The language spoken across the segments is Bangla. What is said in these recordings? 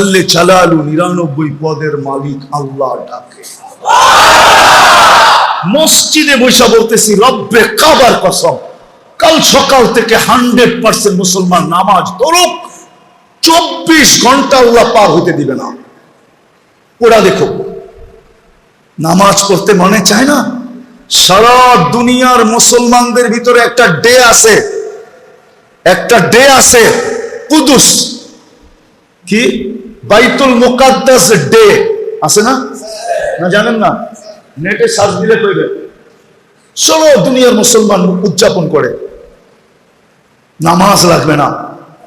জাল্লে জালালু 99 পদের মালিক আল্লাহ ডাকে। মসজিদে বসে বলতেছি রব্বে কাবার কসম, কাল সকাল থেকে 100% মুসলমান নামাজ ধরুক, 24 ঘন্টা আল্লাহ পার হতে দিবে না। ওরা দেখো নামাজ পড়তে মনে চায় না। সারা দুনিয়ার মুসলমানদের ভিতরে একটা ডে আছে, একটা ডে আছে কুদুস, কি বাইতুল মুকাদ্দাস ডে আছে না? না জানেন না? নেটে সার্চ দিলে কইবে। সারা দুনিয়ার মুসলমান উদযাপন করে, নামাজ লাগবে না।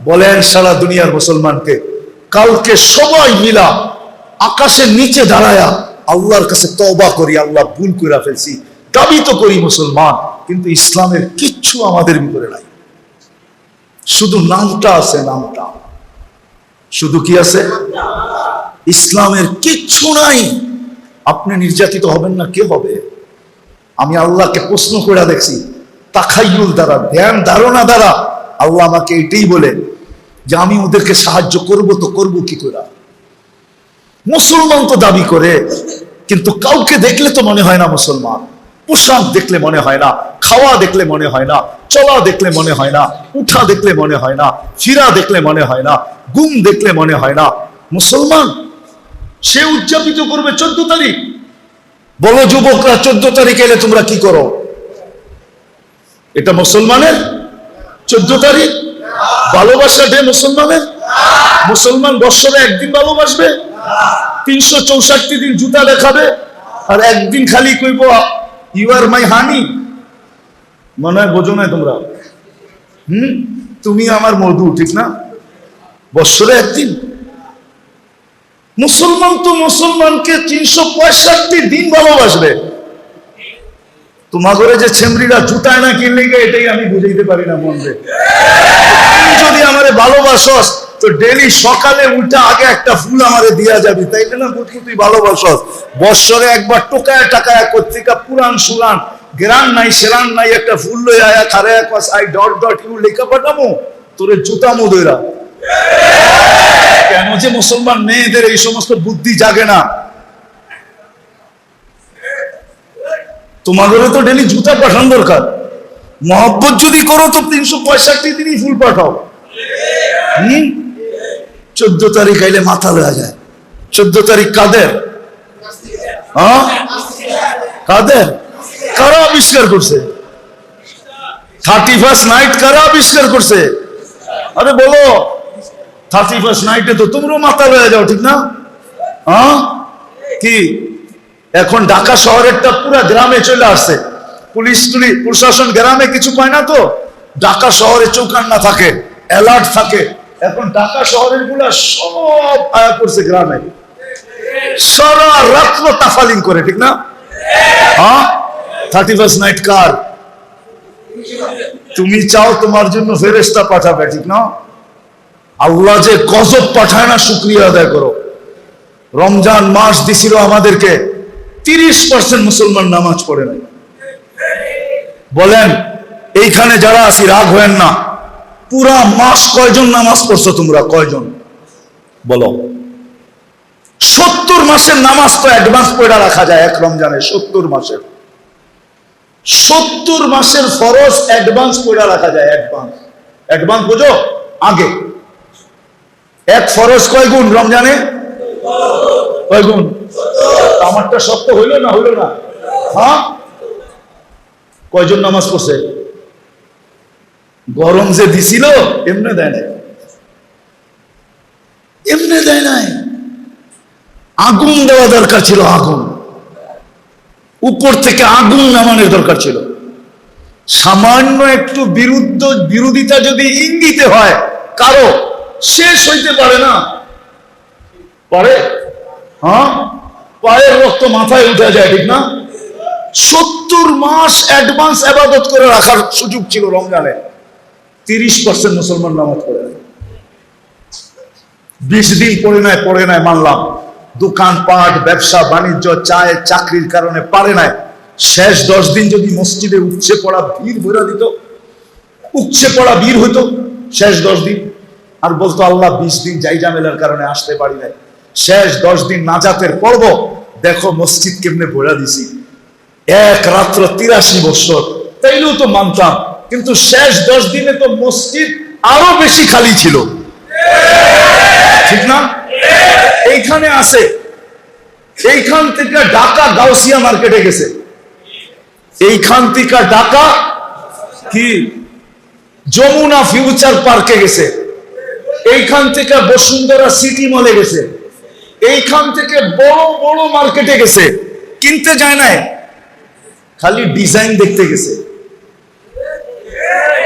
বলেন সারা দুনিয়ার মুসলমানকে কালকে সবাই মিলা আকাশের নিচে দাঁড়ায়া আল্লাহর কাছে তওবা করি, আল্লাহ ভুল করে ফেলছি, দাবি তো করি মুসলমান, কিন্তু ইসলামের কিচ্ছু আমাদের ভিতরে নাই, শুধু নামটা আছে, নামটা শুধু কি আছে, ইসলামের কিচ্ছু নাই। আপনি নির্যাতিত হবেন না, কে হবে? আমি আল্লাহকে প্রশ্ন করে দেখছি তাখাইয়ুল দ্বারা, ধ্যান ধারণা দ্বারা। আল্লাহ আমাকে এটাই বলে যে আমি ওদেরকে সাহায্য করব, তো করব কি করে? মুসলমান তো দাবি করে, কিন্তু কাউকে দেখলে তো মনে হয় না মুসলমান। পোশাক দেখলে মনে হয় না, খাওয়া দেখলে মনে হয় না, চলা দেখলে মনে হয় না, উঠা দেখলে মনে হয় না, ফিরা দেখলে মনে হয় না, গুম দেখলে মনে হয় না মুসলমান। সে উদযাপিত করবে 14 তারিখ। বলো যুবকরা, 14 তারিখ এলে তোমরা কি করো? এটা মুসলমানের 14 তারিখ ভালোবাসা ডে মুসলমানের? মুসলমান বৎসরে একদিন ভালোবাসবে, 364 দিন জুতা দেখাবে, আর একদিন খালি কইব ইউ আর মাই হানি। মনে হয় বোঝো না তোমরা? তুমি আমার মধু, ঠিক না? বৎসরে একদিন। মুসলমান তো মুসলমানকে 365 দিন ভালোবাসবে। তোমার ঘরে যে ছেমরিরা জুতায় না কিনলে, এটাই আমি বুঝাইতে পারি না মনরে। তুমি যদি আমারে ভালোবাসস তো ডেলি সকালে উঠে আগে একটা ফুল আমারে দিয়া যাবি, তাই না? বুঝবো তুই ভালোবাসস। বৎসরে একবার টোকায় টাকায় পত্রিকা পুরান সুরান গ্রান নাই সেরান নাই, একটা ফুল লই আয়া খারায় কস আই ডট ডট ইউ লেখা পাঠামো তোরে জুতা মুদইরা। কেন যে মুসলমান মেয়েদের এই সমস্ত বুদ্ধি জাগে না? তোমাদের তো ডেলি জুতা পাঠানো দরকার। মহব্বত যদি করো তো 365 দিনই ফুল পাঠাও। 14 তারিখ আইলে মাথা লয়া যায়। 14 তারিখ কাদের? কাদের? কারা আবিষ্কার করছে? 31st নাইট কারা আবিষ্কার করছে? আরে বলো, 31st নাইটে তো তোমরাও মাথা লয়া যাও, ঠিক না? কি এখন ঢাকা শহরেরটা পুরা গ্রামে চলে আসছে। পুলিশ প্রশাসন গ্রামে কিছু পায় না, তো ঢাকা শহরে চৌকান্না থাকে, অ্যালার্ট থাকে। এখন ঢাকা শহরের গুলা সব আয়া করছে গ্রামে, সারা রাত্র তাফালিং করে, ঠিক না? 31st নাইট কার? তুমি চাও তোমার জন্য ফেরেশতা পাঠাবে, ঠিক না? আল্লাহ যে গজব পাঠায় না, শুকরিয়া আদায় করো। রমজান মাস দিছিল আমাদেরকে, 30% মুসলমান নামাজ পড়ে নাই। বলেন এইখানে যারা আছি রাগ হয়েন না, পুরা মাস কয়জন নামাজ পড়ছো তোমরা? কয়জন বলো? 70 মাসের নামাজ তো অ্যাডভান্স পড়া রাখা যায় এক রমজানে। 70 মাসের ফরজ অ্যাডভান্স পড়া রাখা যায়। অ্যাডভান্স বুঝো? আগে এক ফরজ কয় গুণ রমজানে? কয় গুণ? আমারটা সত্য হইল না? হইল না? কয়জন নামাজ পড়ছে? গরম যে দিছিল এমনি দেয় নাই, এমনি দেয় নাই। আগুন দেওয়া দরকার ছিল, আগুন উপর থেকে আগুন নামানোর দরকার ছিল। সামান্য একটু বিরোধিতা যদি ইঙ্গিতে হয় কারো, শেষ হইতে পারে না। পারে? পায়ের রক্ত মাথায় উঠে যায়, ঠিক না? 70 মাস অ্যাডভান্স ইবাদত করে রাখার সুযোগ ছিল রমজানে। 30% মুসলমান নামাজ পড়ে নাই। 20 দিন পড়ে নাই মানলাম, দোকানপাট ব্যবসা বাণিজ্য চায় চাকরির কারণে পারে নাই। শেষ 10 দিন যদি মসজিদে উপচে পড়া ভিড় ভরা দিত, উপচে পড়া ভিড় হইতো শেষ 10 দিন, আর বলতো আল্লাহ 20 দিন যাই ঝামেলার কারণে আসতে পারি নাই, শেষ 10 দিন নাজাতের পর্ব, দেখো মসজিদ কেমনে ভরা দিছি, এক রাত্র 83 বছর, তাইলেও তো মানতাম, কিন্তু শেষ 10 দিনে তো মসজিদ আরো বেশি খালি ছিল, ঠিক না? এইখানে আছে, এইখান থেকে ঢাকা গাউসিয়া মার্কেটে গেছে, এইখান থেকে ঢাকা কি যমুনা ফিউচার পার্কে গেছে, এইখান থেকে বসুন্ধরা সিটি মলে গেছে, এইখান থেকে বড় বড় মার্কেটে গেছে, কিনতে যায় নাই, খালি ডিজাইন দেখতে গেছে।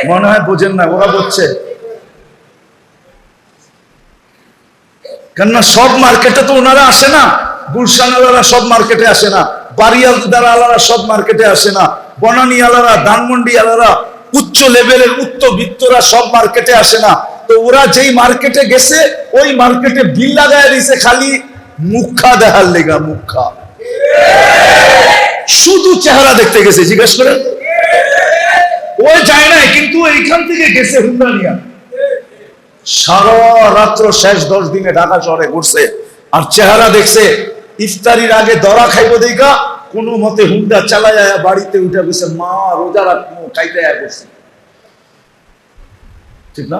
মনে হয় বোঝেন না, ওরা বলছে কেননা সব মার্কেটে তো ওনারা আসে না, গুলশান আলারা সব মার্কেটে আসে না, বাড়িয়ালদার আলারা সব মার্কেটে আসে না, বনানী আলারা, ধানমন্ডি আলারা, উচ্চ লেভেলের উচ্চবিত্তরা সব মার্কেটে আসে না। তো ওরা যেই মার্কেটে গেছে ওই মার্কেটে বিল লাগায় দিছে খালি মুখা দেখার লেগা, মুখা, শুধু চেহারা দেখতে গেছে। জিজ্ঞেস করেন, ওই যায় নাই, কিন্তু এইখান থেকে গেছে হুন্ডা নিয়া, সারা রাত্র শেষ 10 দিনে ঢাকা শহরে ঘুরছে, আর চেহারা দেখছে। ইফতারির আগে দরা খাইব দেখা কোন মতে হুন্ডা চালায় বাড়িতে উঠে গেছে, মা রোজা রাখবো খাইতে গেছে, ঠিক না?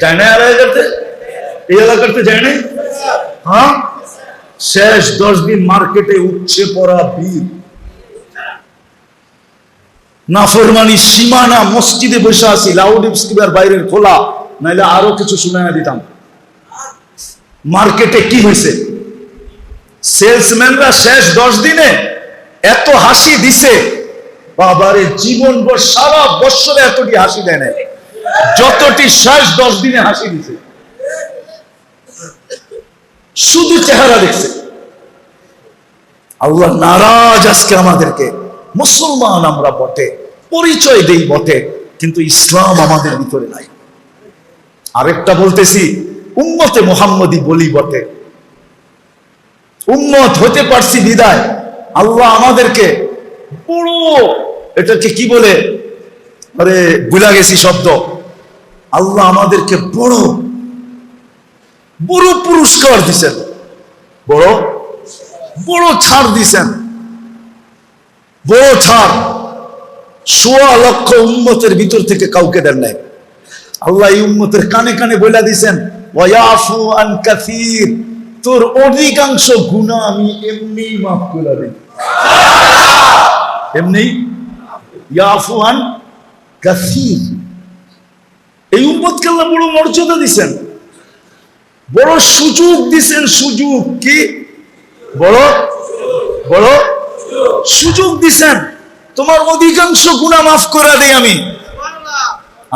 যায় না এই এলাকাতে যায় নাই? হ্যাঁ, শেষ 10 দিন মার্কেটে উঠছে পড়া ভিড়, নাফরমানি সীমানা। মসজিদে বসে আছি, লাউড স্পিকার বাইরের খোলা, নাইলে আরো কিছু শুনাইয়া দিতাম। মার্কেটে কি হয়েছে? সেলসম্যানরা শেষ 10 দিনে এত হাসি দিছে, বাবারে জীবন ভর সারা বছরে এতটি হাসি দেয় না যতটি শেষ 10 দিনে হাসি দিছে। শুধু চেহারা দেখছে। আল্লাহ নারাজ আজকে আমাদেরকে। মুসলমান আমরা বটে, পরিচয় দেই বটে, কিন্তু ইসলাম আমাদের ভিতরে নাই। আরেকটা বলতেছি, উম্মতে মুহাম্মদী বলি বটে, উম্মত হতে পারছি বিদায় আল্লাহ আমাদেরকে বড়, এটাকে কি বলে, আরে ভুলা গেছি শব্দ, আল্লাহ আমাদেরকে বড় বড় পুরস্কার দিছেন, বড় বড় ছাড় দিছেন, বড় ছাড়। 1.25 লক্ষ উম্মতের ভিতর থেকে কাউকে দেন নাই। আল্লাহ এই উম্মতের কানে কানে বলে দিছেন, ওয়ায়াফু আন কাসীর, তোর অধিকাংশ গুনাহ আমি এমনি মাফ করে দেই, এমনি। ইয়াফু আন কাসীর, এই উম্মতকে আল্লাহ বড় মর্যাদা দিছেন, বড় সুযোগ দিছেন। সুযোগ কি? বড় বড় সুযোগ দিছেন, তোমার অধিকাংশ গুনাহ মাফ করে দেই আমি।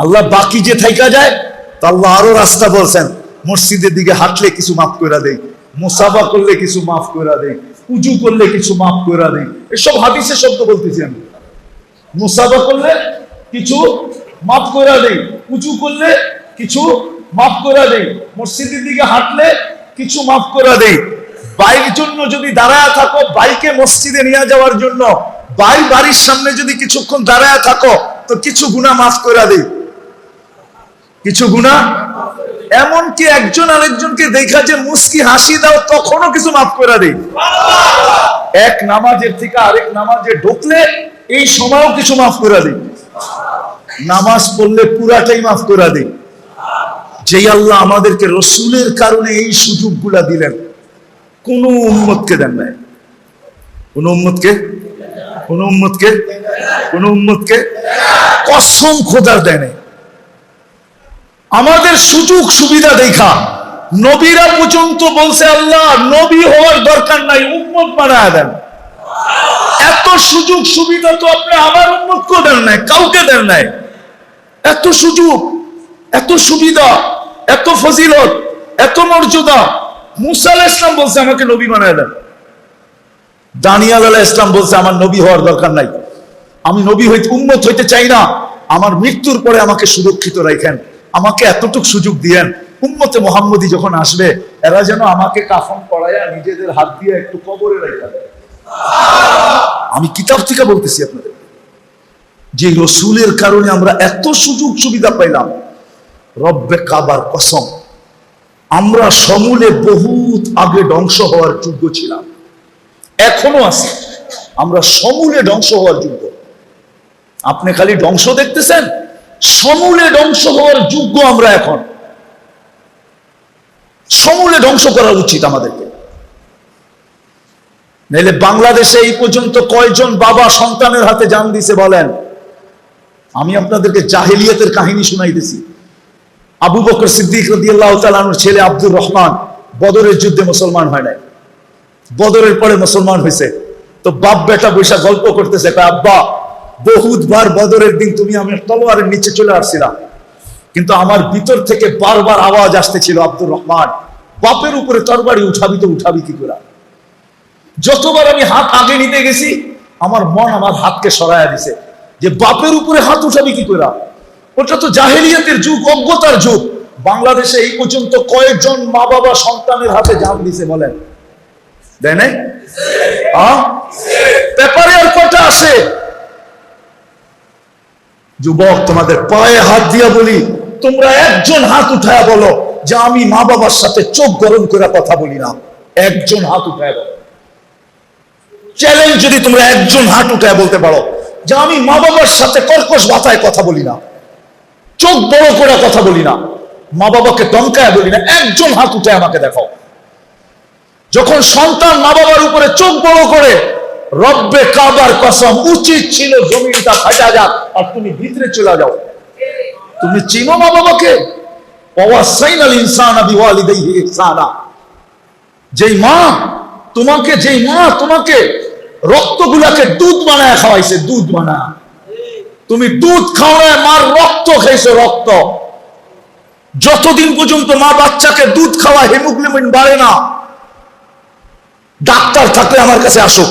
আল্লাহ বাকি যে থাইকা যায়, তো আল্লাহ আরো রাস্তা বলছেন, মসজিদের দিকে হাঁটলে কিছু মাফ করে দেই, মুসাফা করলে কিছু মাফ করে দেই, উজু করলে কিছু মাফ করে দেই। এসব হাদিসের শব্দ বলতেছি আমি। মুসাফা করলে কিছু মাফ করে দেই, উজু করলে কিছু মাফ করে দেই, মসজিদের দিকে হাঁটলে কিছু মাফ করে দেই। বাইক জন্য যদি দাঁড়ায় থাকো, বাইকে মসজিদে নিয়ে যাওয়ার জন্য, বাই বাড়ির সামনে যদি কিছুক্ষণ দাঁড়ায় থাকো, তো কিছু গুনাহ মাফ করে দেই, কিছু গুনাহ। এমনকি একজন আরেকজনকে দেখা যে মুস্কি হাসি দাও, তখনও কিছু মাফ করে দেই। এক নামাজের থেকে আরেক নামাজে ঢুকলে এই সময়ও কিছু মাফ করে দেই। নামাজ পড়লে পুরাটাই মাফ করে দেই। যেই আল্লাহ আমাদেরকে রসুলের কারণে এই সুযোগগুলা দিলেন, কোন উম্মতকে দেন নাই, কোন উম্মতকে, কোন উম্মতকে, কোন উম্মতকে কসম খোদার দেয় নাই। আমাদের সুযোগ সুবিধা দেখা নবীরা পর্যন্ত বলছে, আল্লাহ নবী হওয়ার দরকার নাই, উম্মত বানায় দেন। এত সুযোগ সুবিধা তো আপনি আমার উম্মতকে দেন নাই, কাউকে দেন নাই। এত সুযোগ, এত সুবিধা, এত ফজিলত, এত মর্যাদা। মুসা আলাইহিস সালাম বলছে আমাকে নবী বানায় দেন। দানিয়েল আলাইহিস সালাম বলছে আমার নবী হওয়ার দরকার নাই, আমি নবী হইতে উম্মত হইতে চাই না, আমার মৃত্যুর পরে আমাকে সুরক্ষিত রাখেন, আমাকে এতটুক সুযোগ দিয়েন, উম্মতে মুহাম্মদী যখন আসবে এরা যেন আমাকে কাফন পরাইয়া নিজেদের হাত দিয়ে একটু কবরে রাখেন। আমি কিতাব থেকে বলতেছি আপনাদের, যে রসুলের কারণে আমরা এত সুযোগ সুবিধা পাইলাম। রব্বে কাবার কসম, আমরা সমূলে বহুত আগে ধ্বংস হওয়ার যোগ্য ছিলাম, এখনো আছে। আমরা সমূলে ধ্বংস হওয়ার যোগ্য। আপনি খালি ধ্বংস দেখতেছেন, সমূলে ধ্বংস হওয়ার যোগ্য আমরা এখন। সমূলে ধ্বংস করা উচিত আমাদেরকে। নাইলে বাংলাদেশে এই পর্যন্ত কয়জন বাবা সন্তানের হাতে জান দিছে বলেন? আমি আপনাদেরকে জাহেলিয়াতের কাহিনী শুনাইতেছি। আবু বকর সিদ্দিক রাদিয়াল্লাহু তাআলা আনহুর ছেলে আব্দুর রহমান বদরের যুদ্ধে মুসলমান হয় নাই, বদরের পরে মুসলমান হয়েছে। তো বাপ বেটা বৈশা গল্প করতেছে, আব্বা বহুতবার বদরের দিন তুমি আমি তলোয়ারের নিচে চলে আসছিলাম, কিন্তু আমার ভিতর থেকে বারবার আওয়াজ আসতেছিল, আব্দুর রহমান বাপের উপরে তরবারি উঠাবি তো উঠাবি কি করে? যতবার আমি হাত আগে নিতে গেছি আমার মন আমার হাতকে সরাইয়া দিছে যে বাপের উপরে হাত উঠাবি কি করে? ওটা তো জাহেলিয়াতের যুগ, অজ্ঞতার যুগ। বাংলাদেশে এই পর্যন্ত কয়েকজন মা বাবা সন্তানের হাতে জান দিছে বলেন? দেয় নাই? পেপারে আর কটা আসে? যুবক, তোমাদের পায়ে হাত দিয়া বলি, তোমরা একজন হাত উঠায়া বলো যে আমি মা বাবার সাথে চোখ গরম করে কথা বলি না। একজন হাত উঠায়া বলো, চ্যালেঞ্জ যদি তোমরা একজন হাত উঠায়া বলতে পারো যে আমি মা বাবার সাথে কর্কশ ভাষায় কথা বলি না, চোখ বড় করে কথা বলি না, মা বাবাকে টনকায় বলি না, একজন হাত উঠে আমাকে দেখাও। যখন সন্তান মা বাবার উপরে চোখ বড় করে, রব্বে কাবার কসম উচিত ছিল জমিনটা ফাটা যাক আর তুমি ভিতরে চলে যাও। তুমি চিনো মা বাবাকে? ওয়াসাইনাল ইনসানা বিওয়ালিদাইহি ইহসানা। যেই মা তোমাকে রক্তগুলাকে দুধ বানায় খাওয়াইছে, দুধ বানায়, তুমি দুধ খাওয়ায় মার রক্ত খাইছো, রক্ত। যতদিন পর্যন্ত মা বাচ্চাকে দুধ খাওয়া হিমোগ্লোবিন বাড়ে না, ডাক্তার থাকলে আমার কাছে আসো,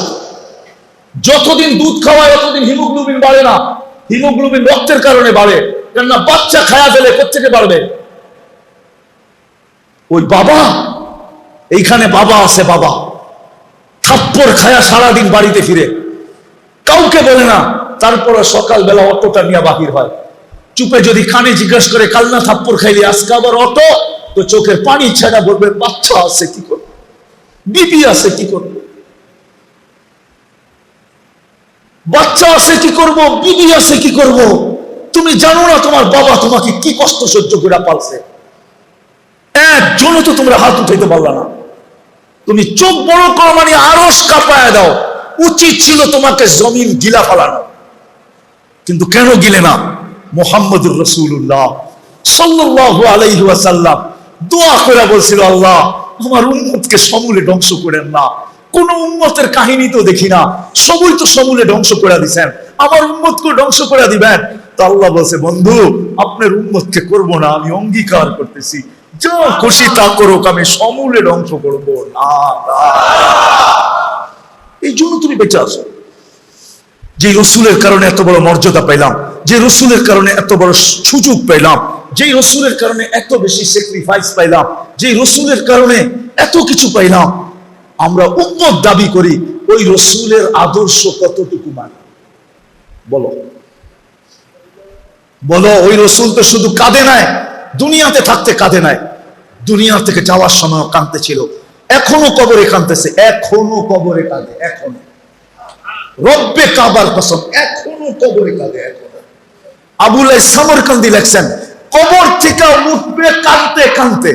যতদিন দুধ খাওয়ায় ততদিন হিমোগ্লোবিন বাড়ে না। হিমোগ্লোবিন রক্তের কারণে বাড়ে, কেননা বাচ্চা খায়া ফেলে, কোত্থেকে বাড়বে? ওই বাবা, এইখানে বাবা আছে, বাবা থাপ্পড় খায়া সারাদিন বাড়িতে ফিরে, কাউকে বলে না, তারপরে সকালবেলা অটোটা নিয়ে বাহির হয়। চুপে যদি কানে জিজ্ঞেস করে কাল না থাপ্পড় খাইলি, আজকে আবার অটো, তো চোখের পানি ছেড়া বলবে বাচ্চা আছে কি করবো, বিবি আছে কি করবো, বাচ্চা আছে কি করব, বিবি আছে কি করব। তুমি জানো না তোমার বাবা তোমাকে কি কষ্ট সহ্য করে পালছে? একজনও তো তোমরা হাত উঠাইতে পারলা না। তুমি চোখ বড় করো মানে আরশ কাঁপায় দাও। উচিত ছিল তোমাকে জমিন গিলা ফেলানো, কিন্তু কেন গিলে না? মুহাম্মদুর রাসূলুল্লাহ সাল্লাল্লাহু আলাইহি ওয়াসাল্লাম দোয়া করে বলছিল, আল্লাহ আমার উম্মতকে সমূলে ধ্বংস করেন না। কোন উম্মতের কাহিনী তো দেখি না, সবই তো সমূলে ধ্বংস করে দিচ্ছেন, আমার উম্মতকে ধ্বংস করে দিবেন। তো আল্লাহ বলছে, বন্ধু আপনার উম্মতকে করব না, আমি অঙ্গীকার করতেছি, যা খুশি তা করুক, আমি সমূলে ধ্বংস করবো না। এই জন্য তুমি বেঁচে আছো। যে রসুলের কারণে এত বড় মর্যাদা পাইলাম, যে রসুলের কারণে এত বড় সুযোগ পাইলাম, যে রসুলের কারণে এত বেশি স্যাক্রিফাইস পাইলাম, যে রসুলের কারণে এত কিছু পাইলাম, আমরা উম্মত দাবি করি, ওই রসুলের আদর্শ কতটুকু মানে? বলো বলো। ওই রসুল তো শুধু কাঁদে নাই, দুনিয়াতে থাকতে কাঁদে নাই, দুনিয়া থেকে যাওয়ার সময় কাঁদতে ছিল, এখনো কবরে কাঁদতেছে, এখনো কবরে কাঁদে, এখনো রব্বে কাবার কসম এখনো কবরে কাঁদে। এখনো আবুল সামরকান্দি লেখছেন, কবর থেকে উঠবে কাঁদতে কাঁদতে।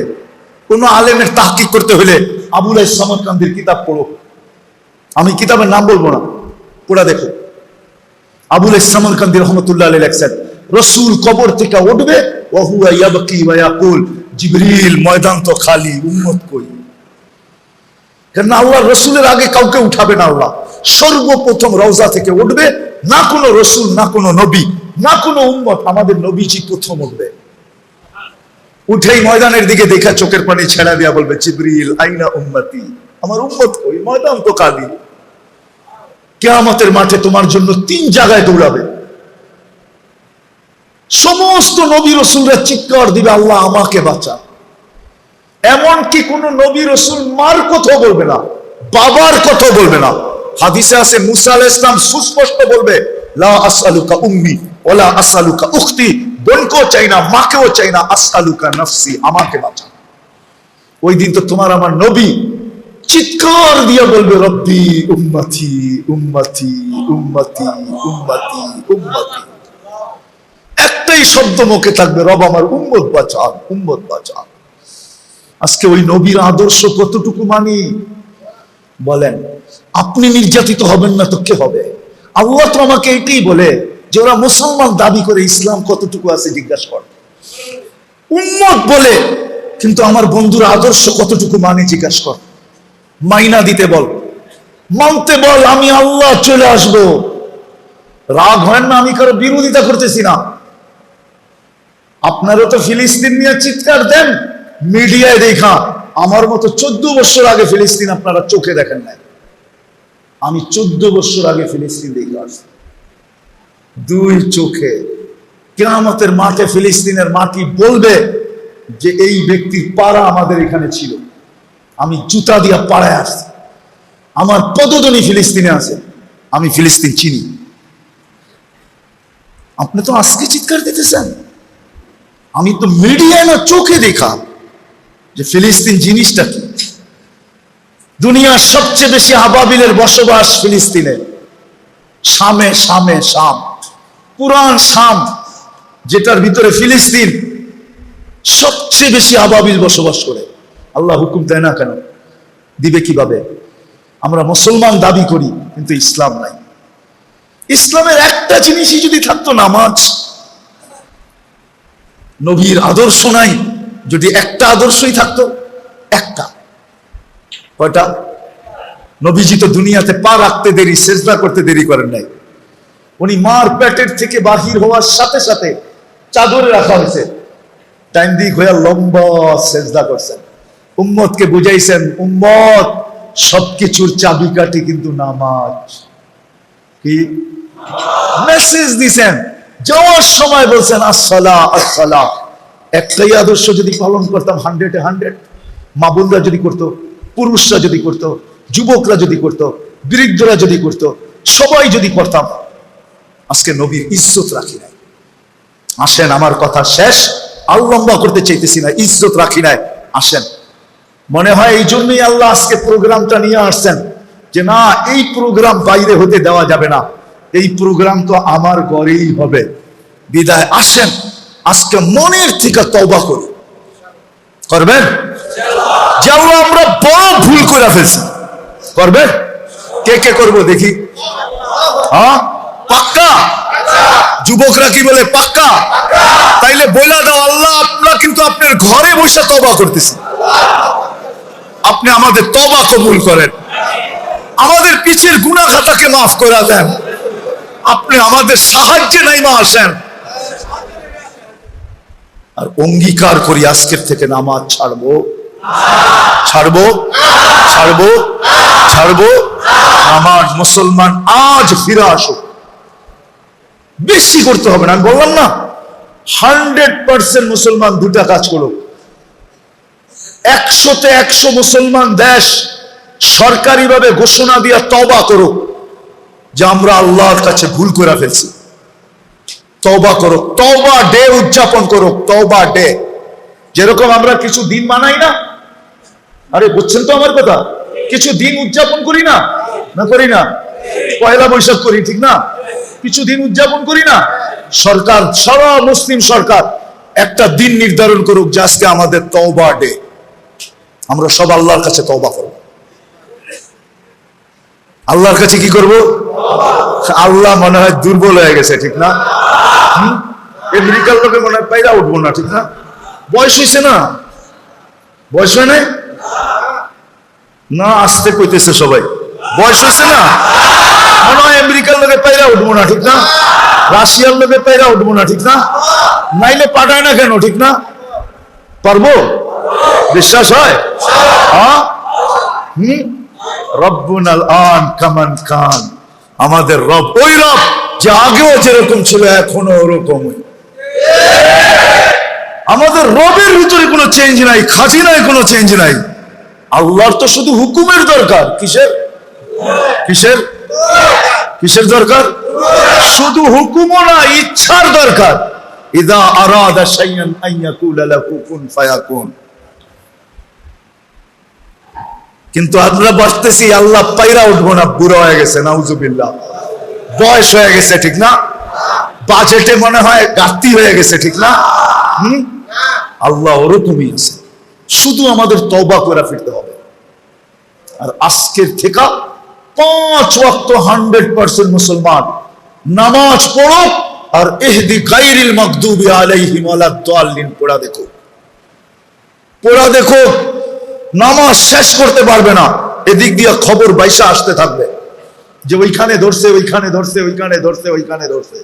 কোন আলেমের তাহকিক করতে হলে আবুল সামরকান্দির কিতাব পড়ো, আমি কিতাবের নাম বলবো না, পড়া দেখো। আবুল সামরকান্দি রহমতুল্লাহ আলাইহি লেখছেন, রসুল কবর থেকে উঠবে, ওয়া হুয়া ইয়াবকি ওয়া ইয়াকুল, জিবরিল ময়দান তো খালি, উম্মত কই? কেন আল্লাহ রসুলের আগে কাউকে উঠাবে না। আল্লাহ সর্বপ্রথম রওজা থেকে উঠবে, না কোনো রসুল, না কোনো নবী, না কোনো উম্মত, আমাদের নবীজি প্রথম উঠবে। উঠেই ময়দানের দিকে দেখা চোখের পানি ছেড়া দিয়া বলবে, জিবরিল আইনা উম্মতি, আমার উম্মত কই? ময়দান তো খালি। কিয়ামতের মাঠে তোমার জন্য 3 জায়গায় দৌড়াবে। সমস্ত নবী রসুলরা চিৎকার দিবে, আল্লাহ আমাকে বাঁচা। এমনকি কোন নবী রসুল মার কথা বলবে না, বাবার কথা বলবে না। হাদিসে আছে মুসা আলাইহিস সালাম সুস্পষ্ট বলবে, লা আসআলুকা উম্মি ওয়ালা আসআলুকা উখতি, বোনকেও চাই না, মাকেও চাই না, আসআলুকা নাফসি, আমাকে বাঁচা। ওই দিন তো তোমার আমার নবী চিৎকার দিয়ে বলবে, রব্বি উম্মতি উম্মতি উম্মতি উম্মতি উম্মতি। একটাই শব্দ মুখে থাকবে, রব আমার উম্মত বাঁচান, উম্মত বাঁচান। আজকে ওই নবীর আদর্শ কতটুকু মানি বলেন? আপনি নির্যাতিত হবেন না তো কে হবে? আল্লাহ তো আমাকে এটাই বলে যে ওরা মুসলমান দাবি করে, ইসলাম কতটুকু আছে জিজ্ঞাসা কর। উম্মত বলে, কিন্তু আমার বন্ধুর আদর্শ কতটুকু মানে জিজ্ঞাসা কর। মাইনা দিতে বল, মানতে বল, আমি আল্লাহ চলে আসবো। রাগ হয় না, আমি কারো বিরোধিতা করতেছি না। আপনারও তো ফিলিস্তিন নিয়ে চিৎকার দেন মিডিয়ায় দেখা, আমার মতো 14 বছর আগে ফিলিস্তিন আপনারা চোখে দেখেন নাই। আমি 14 বছর আগে ফিলিস্তিন দেখে আসছি, 2 চোখে। কিয়ামতের মাঠে ফিলিস্তিনের মাটি বলবে যে এই ব্যক্তির পাড়া আমাদের এখানে ছিল, আমি জুতা দিয়া পাড়ায় আসছি, আমার পদধ্বনি ফিলিস্তিনে আছে, আমি ফিলিস্তিন চিনি। আপনি তো আজকে চিৎকার দিতেছেন, আমি তো মিডিয়ায় না চোখে দেখা যে ফিলিস্তিন জিনিসটা কি। দুনিয়ার সবচেয়ে বেশি আবাবিলের বসবাস ফিলিস্তিনে, শামে, শামে, শাম, পুরান শাম, যেটার ভিতরে ফিলিস্তিন, সবচেয়ে বেশি আবাবিল বসবাস করে। আল্লাহ হুকুম দেয় না কেন? দিবে কিভাবে? আমরা মুসলমান দাবি করি কিন্তু ইসলাম নাই। ইসলামের একটা জিনিসই যদি থাকতো, নামাজ। নবীর আদর্শ নাই, যদি একটা আদর্শই থাকতো, একটা, কয়টা? নবীজি তো দুনিয়াতে পা রাখতে দেরি, সেজদা করতে দেরি করেন নাই। উনি মার পেটের থেকে বাহির হওয়ার সাথে সাথে চাদরে রাখা হয়েছে, টাইম দিক হয়ে লম্বা সেজদা করছেন। উম্মতকে বুঝাইছেন, উম্মত সবকিছুর চাবিকাঠি কিন্তু নামাজ। কি মেসেজ দিছেন? যাওয়ার সময় বলছেন আসসালাহ আসসালাহ। একটাই আদর্শ যদি পালন করতাম 100-এ 100, মা বোনরা যদি করতো, পুরুষরা যদি করতো, যুবকরা যদি করতো, বৃদ্ধরা যদি করতো, সবাই যদি করতাম, আজকে নবীর ইজ্জত রাখি নাই। আসেন, আমার কথা শেষ, আর লম্বা করতে চাইতেছি না, ইজ্জত রাখি নাই। আসেন, মনে হয় এই জন্যই আল্লাহ আজকে প্রোগ্রামটা নিয়ে আসছেন যে না, এই প্রোগ্রাম বাইরে হতে দেওয়া যাবে না, এই প্রোগ্রাম তো আমার ঘরেই হবে। বিদায় আসেন, আজকে মনের থেকে তওবা করি। করবেন? যে আল্লাহ আমরা বড় ভুল করে ফেলছি। করবেন? কে কে করবো দেখি? হ্যাঁ, পাক্কা? যুবকরা কি বলে? পাক্কা? তাইলে বলে দাও, আল্লাহ আমরা কিন্তু আপনার ঘরে বসে তওবা করতেছি, আপনি আমাদের তওবা কবুল করেন, আমাদের পিছের গুনাহ খাতাকে মাফ করে দেন, আপনি আমাদের সাহায্যে নাইমা আসেন। আর অঙ্গীকার করি আজকের থেকে নামাজ ছাড়বো, ছাড়বো, ছাড়বো, ছাড়বো। নামাজ মুসলমান আজ ফিরে আসো। বেশি করতে হবে না, আমি বললাম না 100% মুসলমান 2টা কাজ করো। 100-তে 100 মুসলমান দেশ সরকারিভাবে ঘোষণা দিয়া তওবা করো যে আমরা আল্লাহর কাছে ভুল করে ফেলছি। তওবা করো, তওবা ডে উদযাপন করো, তওবা ডে। যেরকম আমরা কিছু দিন মানাই না, আরে বুঝছেন তো আমার কথা, কিছু দিন উদযাপন করি না, না করি না? পয়লা বৈশাখ করি, ঠিক না? কিছু দিন উদযাপন করি না? সরকার, সারা মুসলিম সরকার একটা দিন নির্ধারণ করুক যে আজকে আমাদের তওবা ডে, আমরা সব আল্লাহর কাছে তওবা করব। আল্লাহর কাছে কি করব? আল্লাহ মনে হয় দুর্বল হয়ে গেছে, ঠিক না? আমেরিকার লোকে মনে হয় পাইরা উঠবো না, ঠিক না? বয়স হয়েছে না? বয়স হয় নাই না? আসতে কইতেছে সবাই, বয়স হয়েছে না? মনে হয় আমেরিকার লোকে পাইরা উঠবো না, ঠিক না? রাশিয়ার লোকে পাইরা উঠবো না, ঠিক না? নাইলে পাঠায় না কেন, ঠিক না? পারবো? বিশ্বাস হয়? হ্যাঁ, রব্বুনাল আন কামান কান, আমাদের রব ওই রব যে আগেও যেরকম ছিল এখনো ওরকমই। আমাদের রবের ভিতরে কোনো চেঞ্জ নাই, খাজিনায় কোনো চেঞ্জ নাই। আল্লাহর তো শুধু হুকুমের দরকার। কিসের কিসের কিসের দরকার? শুধু হুকুমও না, ইচ্ছার দরকার। ইযা আরাদা শাইআন আন ইয়াকুলা লাহু কুন ফায়াকুন। কিন্তু আমরা বসতেছি, আল্লাহ পাইরা উঠবো না, বুড়ো হয়ে গেছে, নাউজুবিল্লাহ, বয়স হয়ে গেছে, ঠিক না? বাজেটে মনে হয় ঘাটতি হয়ে গেছে, ঠিক না? আল্লাহ ওরকমই আছে, শুধু আমাদের তওবা করে ফিরতে হবে। আর আজকের থেকে 5 ওয়াক্ত 100% মুসলমান নামাজ পড়ো, আর ইহদি গায়রিল মাগদুবি আলাইহিম ওয়ালাদ-দাল্লিন পড়া দেখো, পড়া দেখো। নামাজ শেষ করতে পারবে না, এদিক দিয়ে খবর বাইসা আসতে থাকবে যে ওইখানে ধরছে, ওইখানে ধরছে, ওইখানে ধরছে, ওইখানে ধরছে।